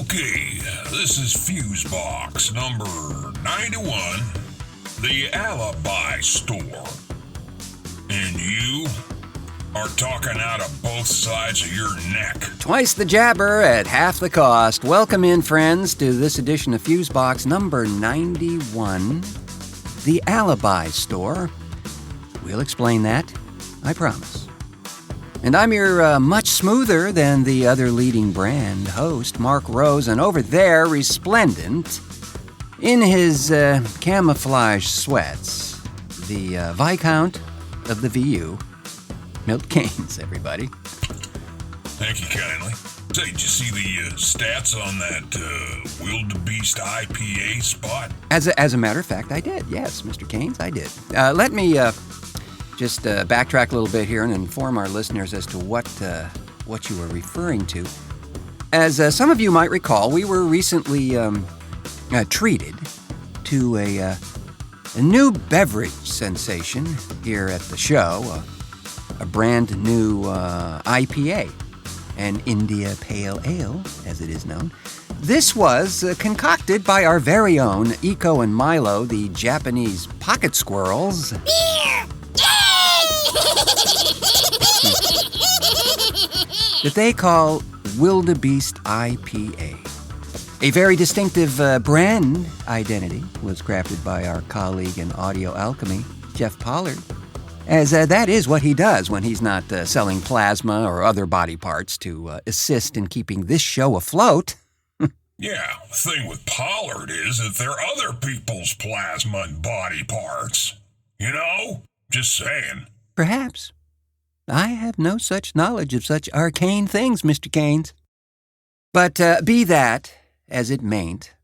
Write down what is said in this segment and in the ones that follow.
Okay, this is Fusebox number 91, the Alibi store. And you are talking out of both sides of your neck. Twice the jabber at half the cost. Welcome in, friends, to this edition of Fusebox number 91, the Alibi store. We'll explain that, I promise. And I'm your much smoother than the other leading brand host, Mark Rose, and over there, resplendent, in his camouflage sweats, the Viscount of the VU, Milt Keynes, everybody. Thank you kindly. Say, did you see the stats on that Wildebeest IPA spot? As a matter of fact, I did. Yes, Mr. Keynes, I did. Let me just backtrack a little bit here and inform our listeners as to what you were referring to. As some of you might recall, we were recently treated to a new beverage sensation here at the show, a brand new IPA, an India Pale Ale, as it is known. This was concocted by our very own Eco and Milo, the Japanese pocket squirrels. That they call Wildebeest IPA. A very distinctive brand identity was crafted by our colleague in audio alchemy, Jeff Pollard, as that is what he does when he's not selling plasma or other body parts to assist in keeping this show afloat. Yeah, the thing with Pollard is that they're other people's plasma and body parts. You know? Just saying. Perhaps. I have no such knowledge of such arcane things, Mr. Keynes. But be that as it mayn't,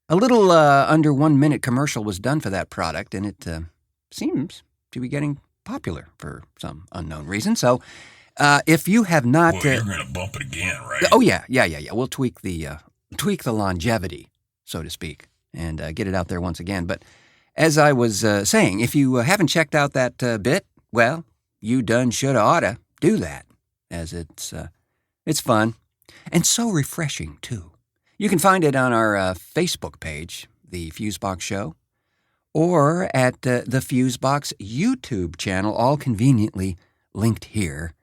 a little under 1 minute commercial was done for that product, and it seems to be getting popular for some unknown reason. So if you have not... Well, you're going to bump it again, right? Oh, yeah. We'll tweak the longevity, so to speak, and get it out there once again. But as I was saying, if you haven't checked out that bit, well, you done shoulda oughta do that, as it's fun and so refreshing too. You can find it on our Facebook page, the Fusebox Show, or at the Fusebox YouTube channel, all conveniently linked here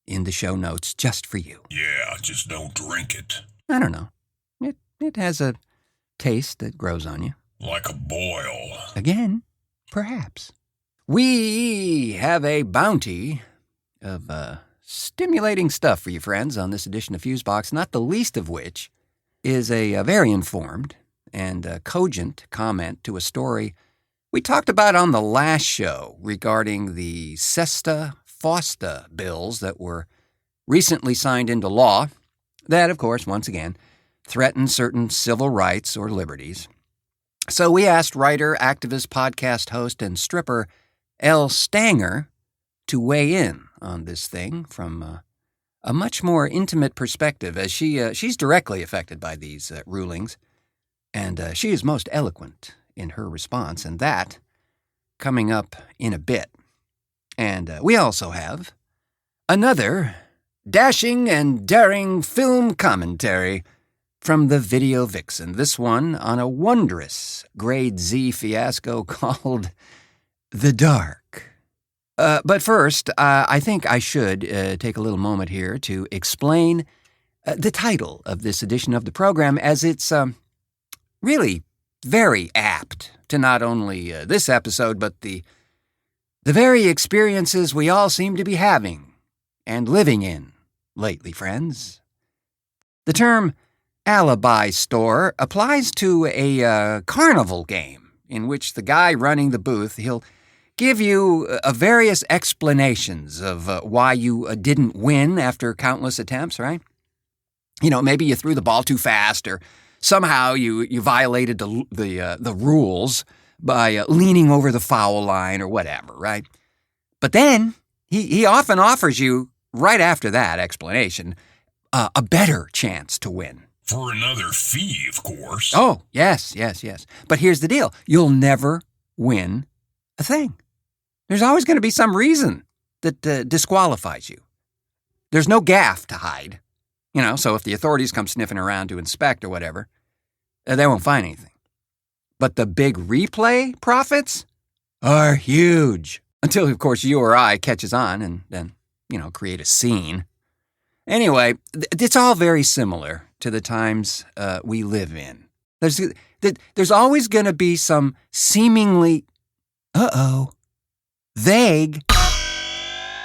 in the show notes just for you. Yeah, just don't drink it. I don't know. It has a taste that grows on you. Like a boil. Again, perhaps. We have a bounty of stimulating stuff for you, friends, on this edition of Fusebox, not the least of which is a very informed and cogent comment to a story we talked about on the last show regarding the SESTA, FOSTA bills that were recently signed into law that, of course, once again, threaten certain civil rights or liberties. So we asked writer, activist, podcast host, and stripper Elle Stanger to weigh in on this thing from a much more intimate perspective, as she's directly affected by these rulings, and she is most eloquent in her response, and that coming up in a bit. And we also have another dashing and daring film commentary from the video Vixen, this one on a wondrous grade Z fiasco called The Dark. But first, I think I should take a little moment here to explain the title of this edition of the program, as it's really very apt to not only this episode, but the very experiences we all seem to be having and living in lately, friends. The term Alibi store applies to a carnival game in which the guy running the booth, he'll give you various explanations of why you didn't win after countless attempts, right? You know, maybe you threw the ball too fast, or somehow you violated the rules by leaning over the foul line or whatever, right? But then he often offers you, right after that explanation, a better chance to win. For another fee, of course. Oh, yes. But here's the deal. You'll never win a thing. There's always going to be some reason that disqualifies you. There's no gaffe to hide. So if the authorities come sniffing around to inspect or whatever, they won't find anything. But the big replay profits are huge. Until, of course, you or I catches on and then, create a scene. Anyway, it's all very similar to the times we live in. There's always going to be some seemingly, vague,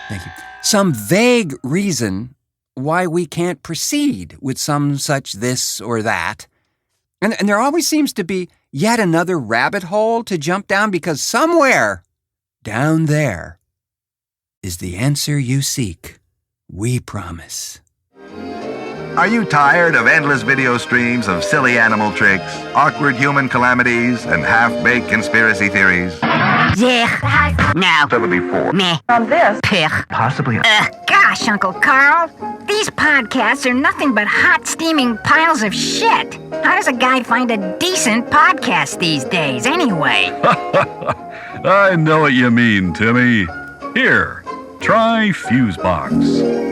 thank you, some vague reason why we can't proceed with some such this or that. And there always seems to be yet another rabbit hole to jump down because somewhere down there is the answer you seek, we promise. Are you tired of endless video streams of silly animal tricks, awkward human calamities, and half-baked conspiracy theories? Yeah. No. 74. Meh. On this. Pich. Possibly. Gosh, Uncle Carl. These podcasts are nothing but hot, steaming piles of shit. How does a guy find a decent podcast these days, anyway? I know what you mean, Timmy. Here, try Fusebox.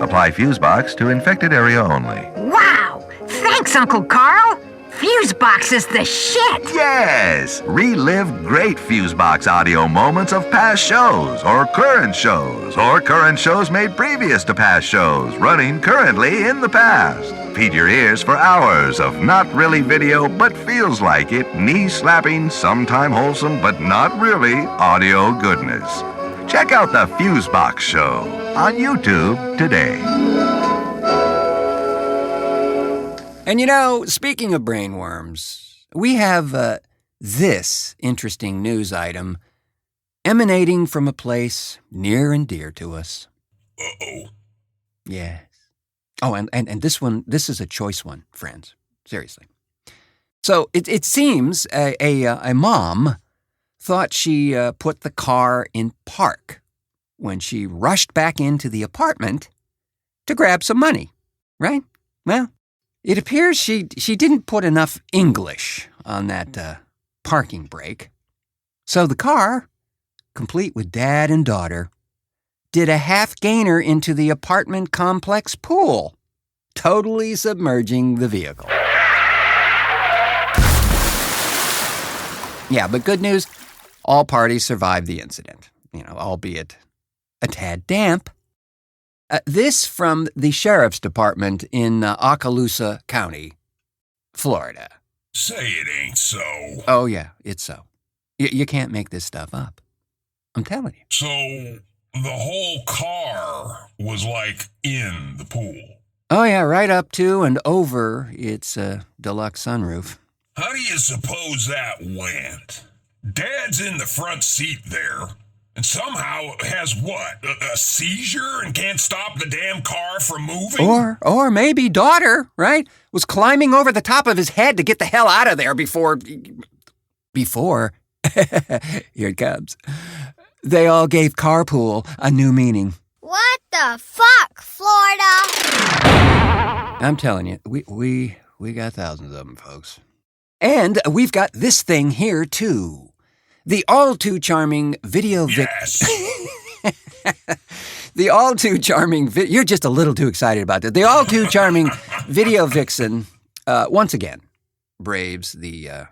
Apply Fusebox to infected area only. Wow! Thanks, Uncle Carl. Fusebox is the shit. Yes! Relive great Fusebox audio moments of past shows, or current shows made previous to past shows, running currently in the past. Feed your ears for hours of not really video, but feels like it, knee-slapping, sometime wholesome, but not really audio goodness. Check out the Fusebox Show on YouTube today. And speaking of brainworms, we have this interesting news item emanating from a place near and dear to us. Uh-oh. Yes. Oh, and this is a choice one, friends. Seriously. So it seems a mom thought she put the car in park when she rushed back into the apartment to grab some money, right? Well, it appears she didn't put enough English on that parking brake. So the car, complete with dad and daughter, did a half-gainer into the apartment complex pool, totally submerging the vehicle. Yeah, but good news, all parties survived the incident, albeit a tad damp. This from the Sheriff's Department in Okaloosa County, Florida. Say it ain't so. Oh, yeah, it's so. You can't make this stuff up. I'm telling you. So the whole car was in the pool. Oh, yeah, right up to and over its deluxe sunroof. How do you suppose that went? Dad's in the front seat there, and somehow has a seizure and can't stop the damn car from moving? Or maybe daughter, right, was climbing over the top of his head to get the hell out of there before, here it comes, they all gave carpool a new meaning. What the fuck, Florida? I'm telling you, we got thousands of them, folks. And we've got this thing here, too. The all-too-charming video Yes. The all-too-charming you're just a little too excited about that. The all-too-charming video vixen, once again, braves the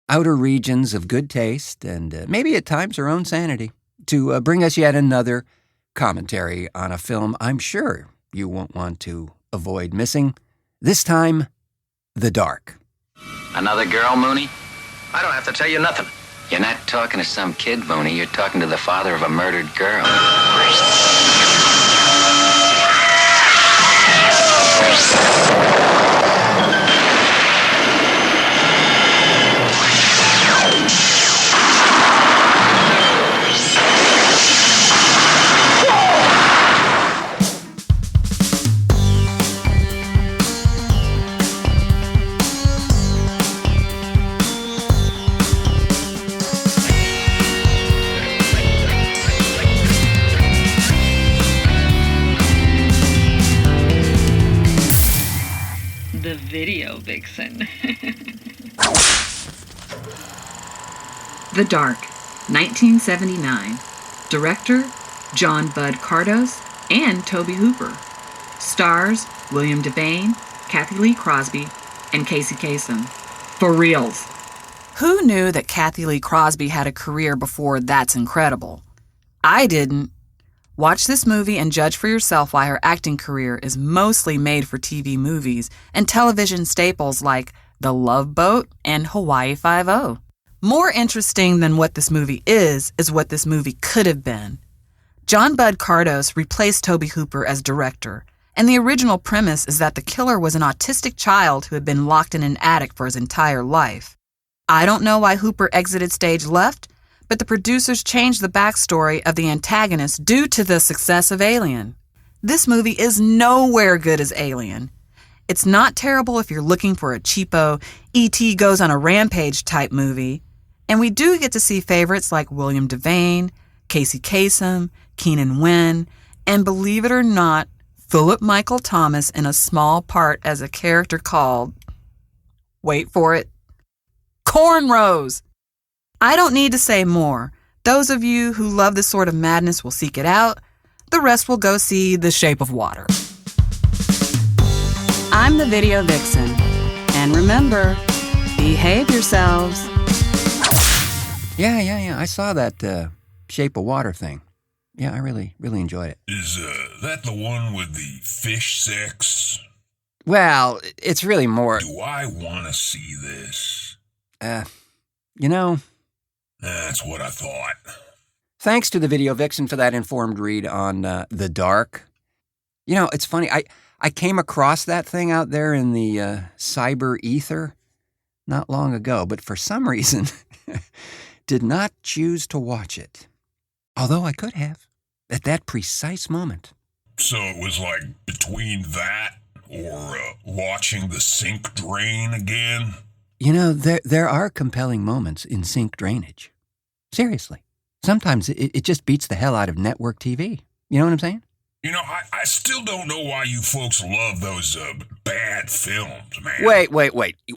outer regions of good taste and maybe at times her own sanity to bring us yet another commentary on a film I'm sure you won't want to avoid missing. This time, The Dark. Another girl, Mooney? I don't have to tell you nothing. You're not talking to some kid, Mooney. You're talking to the father of a murdered girl. The video vixen. The Dark, 1979. Director, John Bud Cardos and Toby Hooper. Stars William Devane, Kathy Lee Crosby, and Casey Kasem. For reals. Who knew that Kathy Lee Crosby had a career before That's Incredible? I didn't. Watch this movie and judge for yourself why her acting career is mostly made for TV movies and television staples like The Love Boat and Hawaii Five-0. More interesting than what this movie is what this movie could have been. John Bud Cardos replaced Tobe Hooper as director, and the original premise is that the killer was an autistic child who had been locked in an attic for his entire life. I don't know why Hooper exited stage left, but the producers changed the backstory of the antagonist due to the success of Alien. This movie is nowhere good as Alien. It's not terrible if you're looking for a cheapo, E.T. goes on a rampage type movie, and we do get to see favorites like William Devane, Casey Kasem, Keenan Wynn, and believe it or not, Philip Michael Thomas in a small part as a character called, wait for it, Cornrows. I don't need to say more. Those of you who love this sort of madness will seek it out. The rest will go see The Shape of Water. I'm the Video Vixen. And remember, behave yourselves. Yeah. I saw that Shape of Water thing. Yeah, I really enjoyed it. Is that the one with the fish sex? Well, it's really more... Do I want to see this? That's what I thought. Thanks to the Video Vixen for that informed read on The Dark. It's funny. I came across that thing out there in the cyber ether not long ago, but for some reason did not choose to watch it. Although I could have, at that precise moment. So it was like between that or watching the sink drain again? There are compelling moments in sink drainage. Seriously. Sometimes it just beats the hell out of network TV. You know what I'm saying? I still don't know why you folks love those bad films, man. Wait.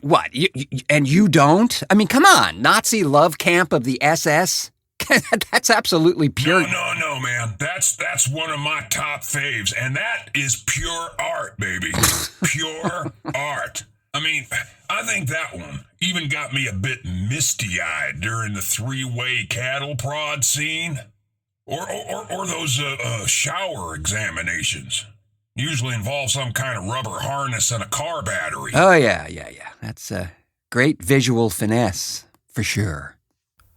What? And you don't? I mean, come on. Nazi love camp of the SS? That's absolutely pure. No, man. That's one of my top faves, and that is pure art, baby. Pure art. I mean, I think that one even got me a bit misty-eyed during the three-way cattle prod scene. Or those shower examinations. Usually involve some kind of rubber harness and a car battery. Oh, yeah. That's a great visual finesse, for sure.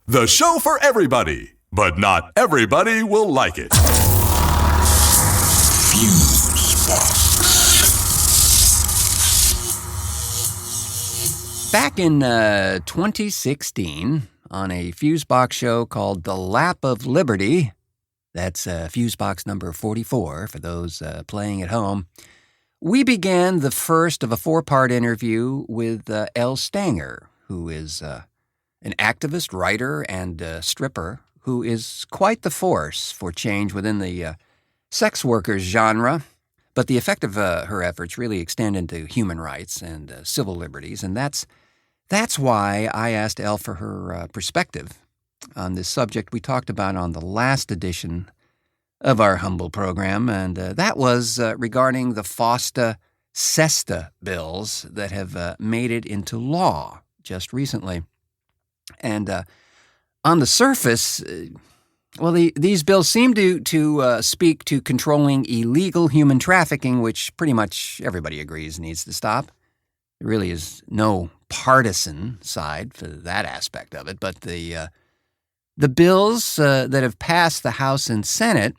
The show for everybody, but not everybody will like it. Fusebox. Back in 2016, on a Fusebox show called The Lap of Liberty, that's Fusebox number 44 for those playing at home, we began the first of a 4-part interview with Elle Stanger, who is an activist, writer, and stripper who is quite the force for change within the sex workers genre. But the effect of her efforts really extend into human rights and civil liberties, and that's why I asked Elle for her perspective on this subject we talked about on the last edition of our humble program, and that was regarding the FOSTA SESTA bills that have made it into law just recently. And on the surface, these bills seem to speak to controlling illegal human trafficking, which pretty much everybody agrees needs to stop. There really is no partisan side for that aspect of it, but the bills that have passed the House and Senate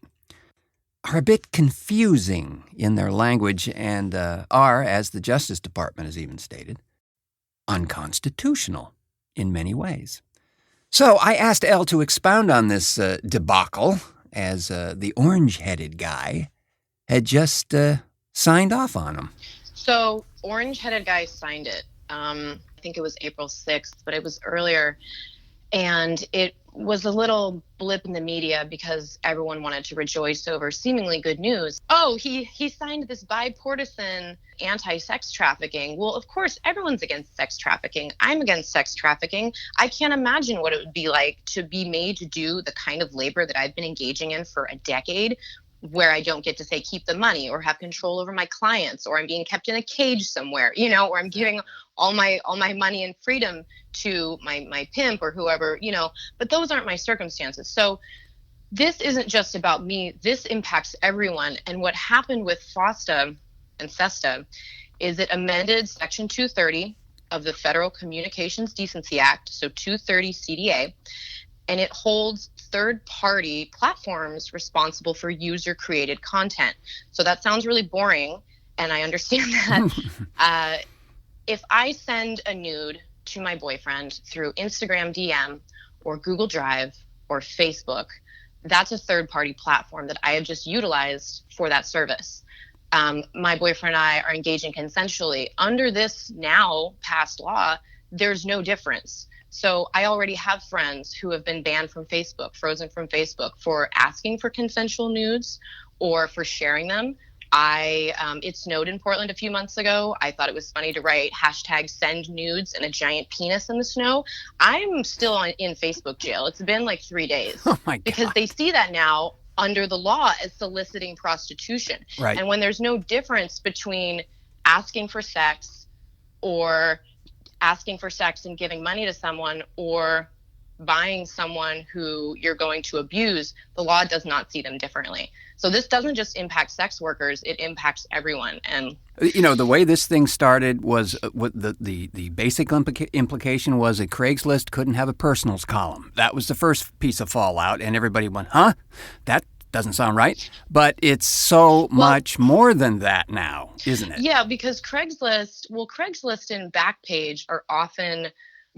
are a bit confusing in their language and are, as the Justice Department has even stated, unconstitutional in many ways. So I asked Elle to expound on this debacle, as the orange-headed guy had just signed off on them. So orange-headed guy signed it. I think it was April 6th, but it was earlier. And it was a little blip in the media because everyone wanted to rejoice over seemingly good news. Oh, he signed this bipartisan anti-sex trafficking. Well, of course, everyone's against sex trafficking. I'm against sex trafficking. I can't imagine what it would be like to be made to do the kind of labor that I've been engaging in for a decade where I don't get to say keep the money or have control over my clients, or I'm being kept in a cage somewhere, or I'm giving all my money and freedom to my pimp or whoever, but those aren't my circumstances. So this isn't just about me. This impacts everyone. And what happened with FOSTA and SESTA is it amended Section 230 of the Federal Communications Decency Act, so 230 CDA, and it holds third-party platforms responsible for user-created content. So that sounds really boring, and I understand that. If I send a nude to my boyfriend through Instagram DM or Google Drive or Facebook, that's a third-party platform that I have just utilized for that service. My boyfriend and I are engaging consensually. Under this now passed law, there's no difference. So I already have friends who have been banned from Facebook, frozen from Facebook, for asking for consensual nudes or for sharing them. It snowed in Portland a few months ago. I thought it was funny to write #send nudes and a giant penis in the snow. I'm still in Facebook jail. It's been like 3 days. Oh my God. Because they see that now under the law as soliciting prostitution. Right. And when there's no difference between asking for sex or asking for sex and giving money to someone or buying someone who you're going to abuse, the law does not see them differently. So this doesn't just impact sex workers, it impacts everyone. And the way this thing started was the basic implication was that Craigslist couldn't have a personals column. That was the first piece of fallout, and everybody went, huh? That doesn't sound right. But it's so much more than that now, isn't it? Yeah, because Craigslist and Backpage are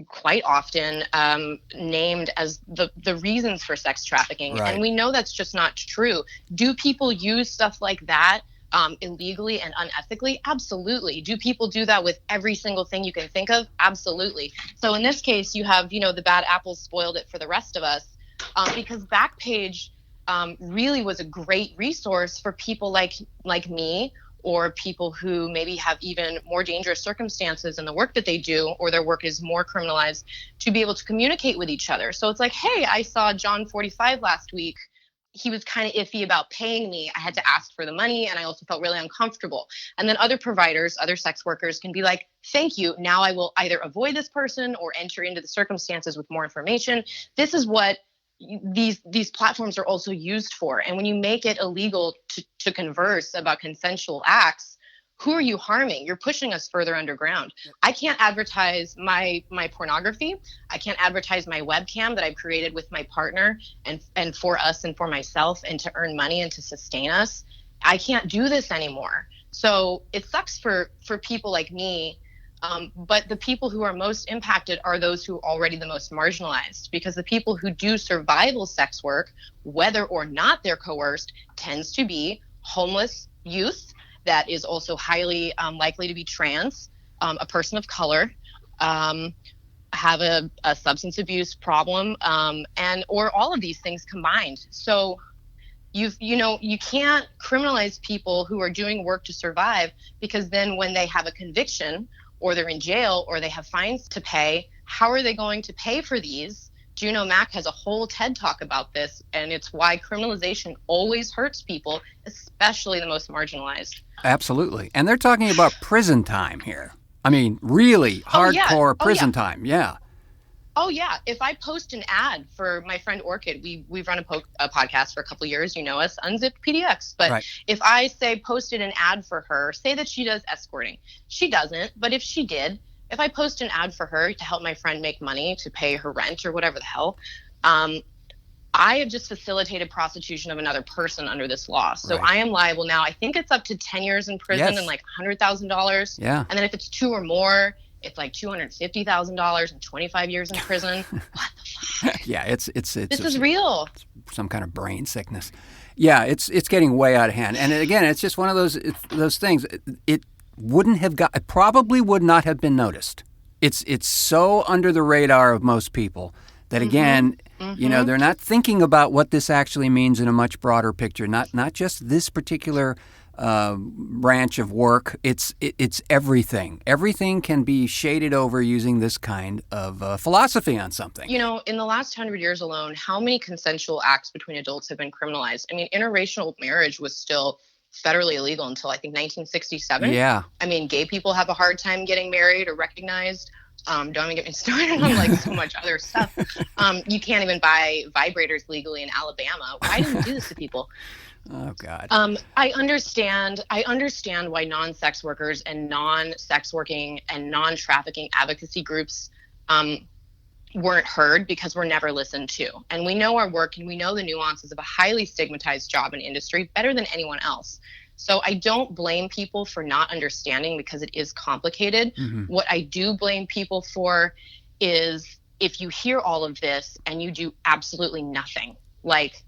quite often named as the reasons for sex trafficking. Right. And we know that's just not true. Do people use stuff like that illegally and unethically? Absolutely. Do people do that with every single thing you can think of? Absolutely. So in this case, you have, the bad apples spoiled it for the rest of us, because Backpage really was a great resource for people like me, or people who maybe have even more dangerous circumstances in the work that they do, or their work is more criminalized, to be able to communicate with each other. So it's like, hey, I saw John 45 last week. He was kind of iffy about paying me. I had to ask for the money, and I also felt really uncomfortable. And then other providers, other sex workers can be like, thank you. Now I will either avoid this person or enter into the circumstances with more information. This is what these platforms are also used for. And when you make it illegal to converse about consensual acts, who are you harming? You're pushing us further underground. I can't advertise my pornography. I can't advertise my webcam that I've created with my partner and for us and for myself, and to earn money and to sustain us. I can't do this anymore. So it sucks for people like me. But the people who are most impacted are those who are already the most marginalized, because the people who do survival sex work, whether or not they're coerced, tends to be homeless youth that is also highly likely to be trans, a person of color, have a substance abuse problem, or all of these things combined. So you can't criminalize people who are doing work to survive, because then when they have a conviction, or they're in jail, or they have fines to pay, how are they going to pay for these? Juno Mack has a whole TED Talk about this, and it's why criminalization always hurts people, especially the most marginalized. Absolutely. And they're talking about prison time here. I mean, really hardcore prison time. Yeah. Oh, yeah. If I post an ad for my friend Orchid, we've run a podcast for a couple of years, you know us, Unzipped PDX. But right. If I posted an ad for her, say that she does escorting. She doesn't, but if she did, if I post an ad for her to help my friend make money to pay her rent or whatever the hell, I have just facilitated prostitution of another person under this law. So right. I am liable now. I think it's up to 10 years in prison and like $100,000. Yeah. And then if it's 2 or more, it's like $250,000 and 25 years in prison. What the fuck? Yeah, it's this is real. It's some kind of brain sickness. Yeah, it's getting way out of hand. And again, it's just one of those things. It probably would not have been noticed. It's so under the radar of most people that again, they're not thinking about what this actually means in a much broader picture. Not just this particular branch of work. It's everything. Everything can be shaded over using this kind of philosophy on something. You know, in the last 100 years alone, how many consensual acts between adults have been criminalized? I mean, interracial marriage was still federally illegal until I think 1967. Yeah. I mean, gay people have a hard time getting married or recognized. Don't even get me started on like so much other stuff. You can't even buy vibrators legally in Alabama. Why do we do this to people? Oh God. I understand why non-sex workers and non-sex working and non-trafficking advocacy groups weren't heard, because we're never listened to. And we know our work and we know the nuances of a highly stigmatized job and industry better than anyone else. So I don't blame people for not understanding, because it is complicated. Mm-hmm. What I do blame people for is if you hear all of this and you do absolutely nothing, like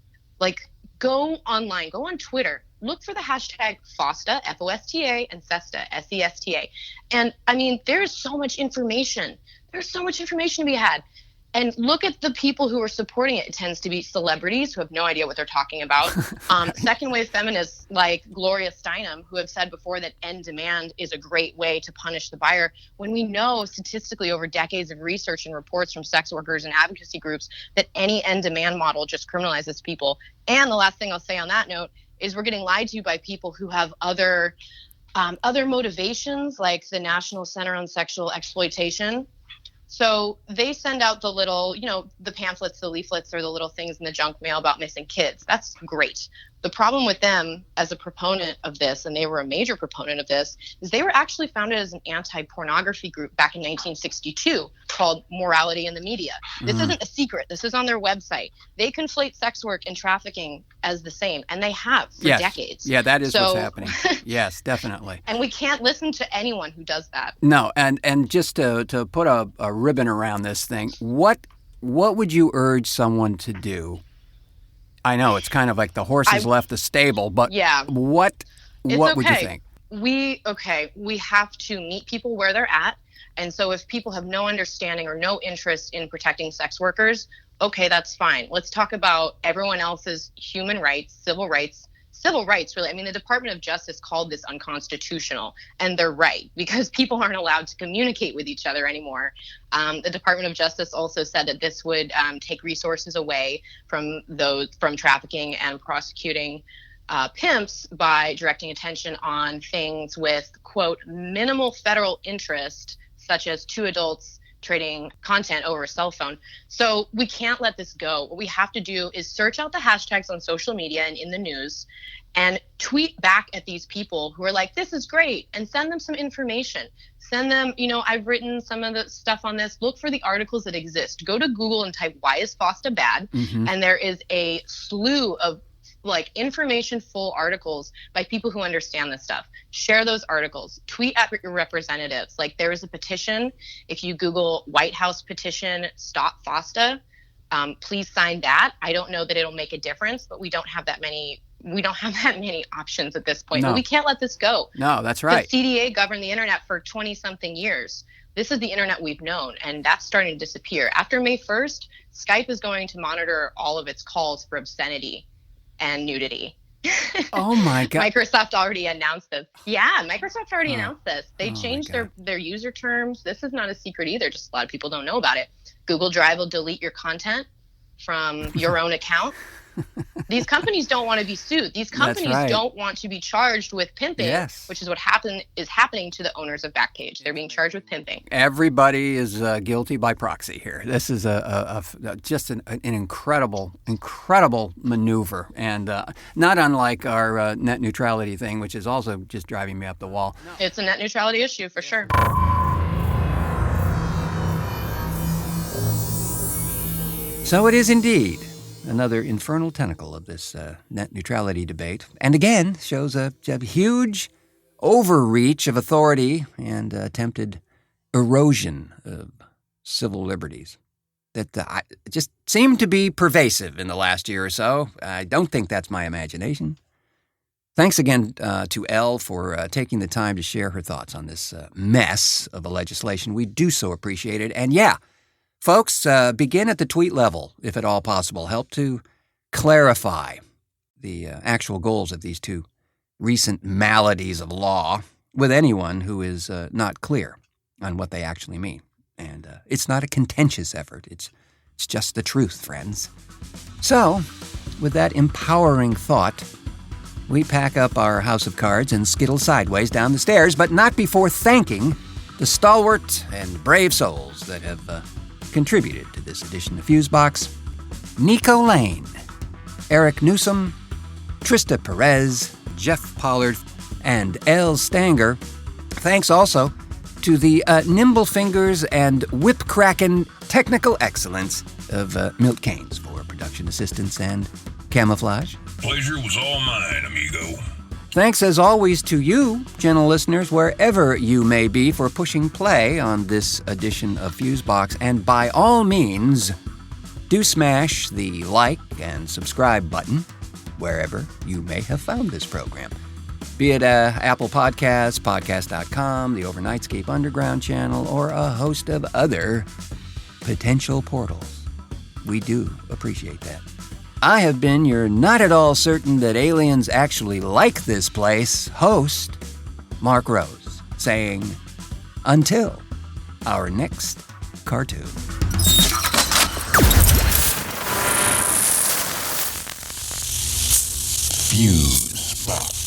go online, go on Twitter, look for the hashtag FOSTA, FOSTA, and SESTA, SESTA. And I mean, there's so much information. There's so much information to be had. And look at the people who are supporting it. It tends to be celebrities who have no idea what they're talking about. Second wave feminists like Gloria Steinem, who have said before that end demand is a great way to punish the buyer, when we know statistically over decades of research and reports from sex workers and advocacy groups that any end demand model just criminalizes people. And the last thing I'll say on that note is we're getting lied to by people who have other motivations, like the National Center on Sexual Exploitation. So they send out the little, the pamphlets, the leaflets, or the little things in the junk mail about missing kids. That's great. The problem with them as a proponent of this, and they were a major proponent of this, is they were actually founded as an anti-pornography group back in 1962 called Morality in the Media. This isn't a secret. This is on their website. They conflate sex work and trafficking as the same, and they have for decades. Yeah, that is what's happening. Yes, definitely. And we can't listen to anyone who does that. No, and just to put a ribbon around this thing, what would you urge someone to do? I know it's kind of like the horses left the stable, but what would you think? We have to meet people where they're at. And so if people have no understanding or no interest in protecting sex workers, okay, that's fine. Let's talk about everyone else's human rights, civil rights, really. I mean, the Department of Justice called this unconstitutional, and they're right, because people aren't allowed to communicate with each other anymore. The Department of Justice also said that this would take resources away from trafficking and prosecuting pimps by directing attention on things with, quote, minimal federal interest, such as two adults trading content over a cell phone. So we can't let this go. What we have to do is search out the hashtags on social media and in the news and tweet back at these people who are like, this is great, and send them some information. Send them, I've written some of the stuff on this. Look for the articles that exist. Go to Google and type, why is FOSTA bad? Mm-hmm. And there is a slew of information full articles by people who understand this stuff. Share those articles. Tweet at your representatives. There is a petition. If you Google White House petition Stop FOSTA, please sign that. I don't know that it'll make a difference, but we don't have that many options at this point. No. But we can't let this go. No, that's right. The CDA governed the internet for 20-something years. This is the internet we've known, and that's starting to disappear. After May 1st, Skype is going to monitor all of its calls for obscenity and nudity. Oh my God. Microsoft already announced this. Yeah, Microsoft already announced this. They changed their user terms. This is not a secret either, just a lot of people don't know about it. Google Drive will delete your content from your own account. These companies don't want to be sued. These companies don't want to be charged with pimping, which is what is happening to the owners of Backpage. They're being charged with pimping. Everybody is guilty by proxy here. This is just an incredible maneuver, and not unlike our net neutrality thing, which is also just driving me up the wall. It's a net neutrality issue for sure. So it is indeed another infernal tentacle of this net neutrality debate, and again shows a huge overreach of authority and attempted erosion of civil liberties that just seem to be pervasive in the last year or so. I don't think that's my imagination. Thanks again to Elle for taking the time to share her thoughts on this mess of a legislation. We do so appreciate it. And yeah, folks, begin at the tweet level, if at all possible. Help to clarify the actual goals of these two recent maladies of law with anyone who is not clear on what they actually mean. And it's not a contentious effort. It's just the truth, friends. So, with that empowering thought, we pack up our house of cards and skittle sideways down the stairs, but not before thanking the stalwart and brave souls that have contributed to this edition of Fusebox. Nico Lane, Eric Newsom, Trista Perez, Jeff Pollard, and Elle Stanger. Thanks also to the nimble fingers and whip-cracking technical excellence of Milt Keynes for production assistance and camouflage. Pleasure was all mine, amigo. Thanks as always to you, gentle listeners, wherever you may be, for pushing play on this edition of Fusebox. And by all means, do smash the like and subscribe button wherever you may have found this program. Be it Apple Podcasts, Podcast.com, the Overnightscape Underground channel, or a host of other potential portals. We do appreciate that. I have been your not at all certain that aliens actually like this place host, Mark Rose, saying, until our next cartoon. Fusebox.